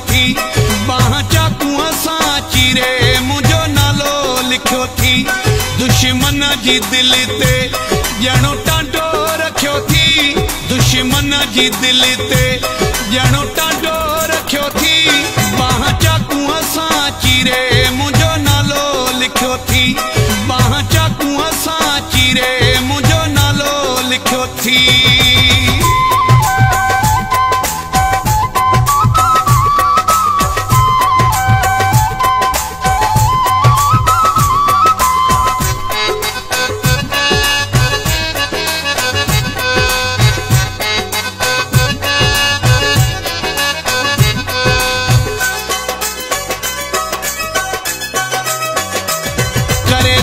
थी। बाह चाकूअ सां चीरे मुंहिंजो नालो लिखियो थी। दुश्मन जी दिल ते ॼणो टांडो रखियो थी। दुश्मन जी दिल ते ॼणो टांडो रखियो थी। बाह चाकूअ सां चीरे मुंहिंजो नालो लिखियो थी। बाह चाकूअ सां चीरे मुंहिंजो नालो लिखियो थी।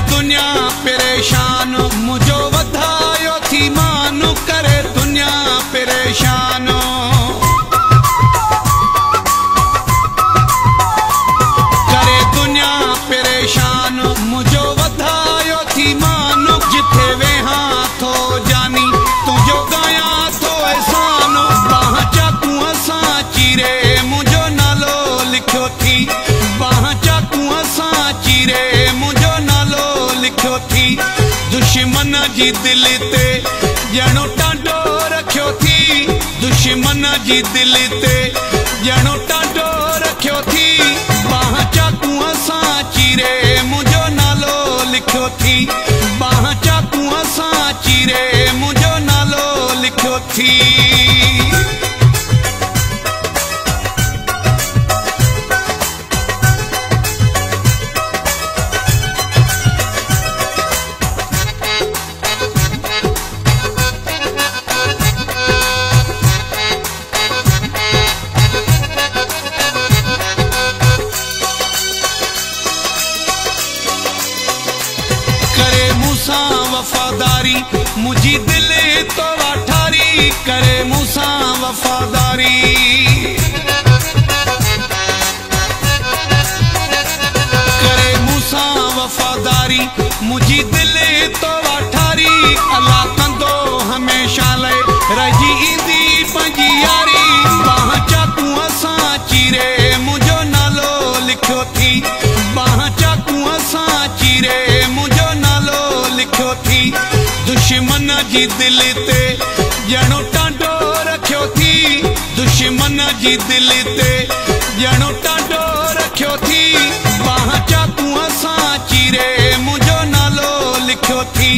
दुनिया परेशान मुझो वधायो थी मान। करे दुनिया परेशान। करे दुनिया परेशान मुझो वधायो थी मान। जिथे वेहा थो जानी तुझो गाया थो एहसान। बाह चाकूअ सां चीरे मुंहिंजो नालो लिखियो थी। बाह चाकूअ सां चीरे मुंहिंजो नालो लिखियो थी। दुश्मन जी दिल ते ॼणो टांडो रखियो थी। दुश्मन जी दिल ते ॼणो टांडो रखियो थी। बाह चाकूअ सां चीरे मुंहिंजो नालो लिखियो थी। बाह चाकूअ सां चीरे मुंहिंजो नालो लिखियो थी। वफादारी मुझी दिल तो वाठारी। करे मूसां वफादारी। करे मूसां वफादारी मुझी दिल तो वाठारी। अल्लाह कंदो हमेशा लाइ रहिजी ईंदी पंहिंजी यारी। बाह चाकूअ सां चीरे मुंहिंजो नालो लिखियो थी। बाह चाकूअ सां चीरे मुंहिंजो नालो लिखियो थी। दुश्मन जी दिल ते ॼणो टांडो रखियो थी। दुश्मन जी दिल ते ॼणो टांडो रखियो थी। बाह चाकूअ सां चीरे मुंहिंजो नालो लिखियो थी।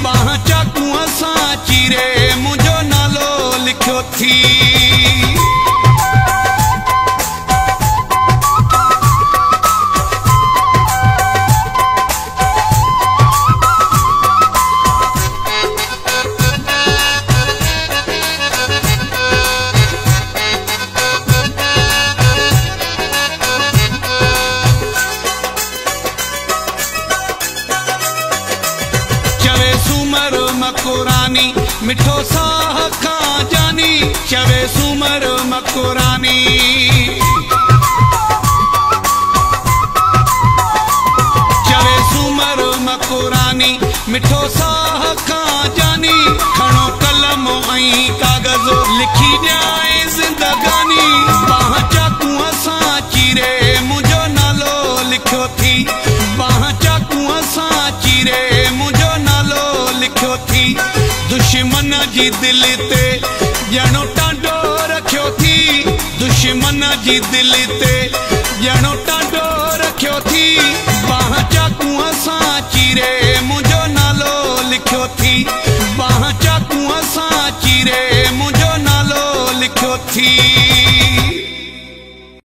बाह चाकूअ सां चीरे मुंहिंजो नालो लिखियो थी। मकुरानी मिठो साह खां जानी। चवे सूमर मकुरानी। चवे सूमर मकुरानी मिठो साह खां जानी। खणो कलम ऐं कागज़ लिखी ॾियां ज़िंदगानी। बाह चाकूअ सां चीरे मुंहिंजो नालो लिखियो थी। बाह चाकूअ सां चीरे मुंहिंजो नालो लिखियो थी। दुश्मन जी दिल ते ॼणो टांडो रखियो थी। दुश्मन जी दिल ते ॼणो टांडो रखियो थी। बाह चाकूअ सां चीरे मुंहिंजो नालो लिखियो थी। बाह चाकूअ सां चीरे मुंहिंजो नालो लिखियो थी।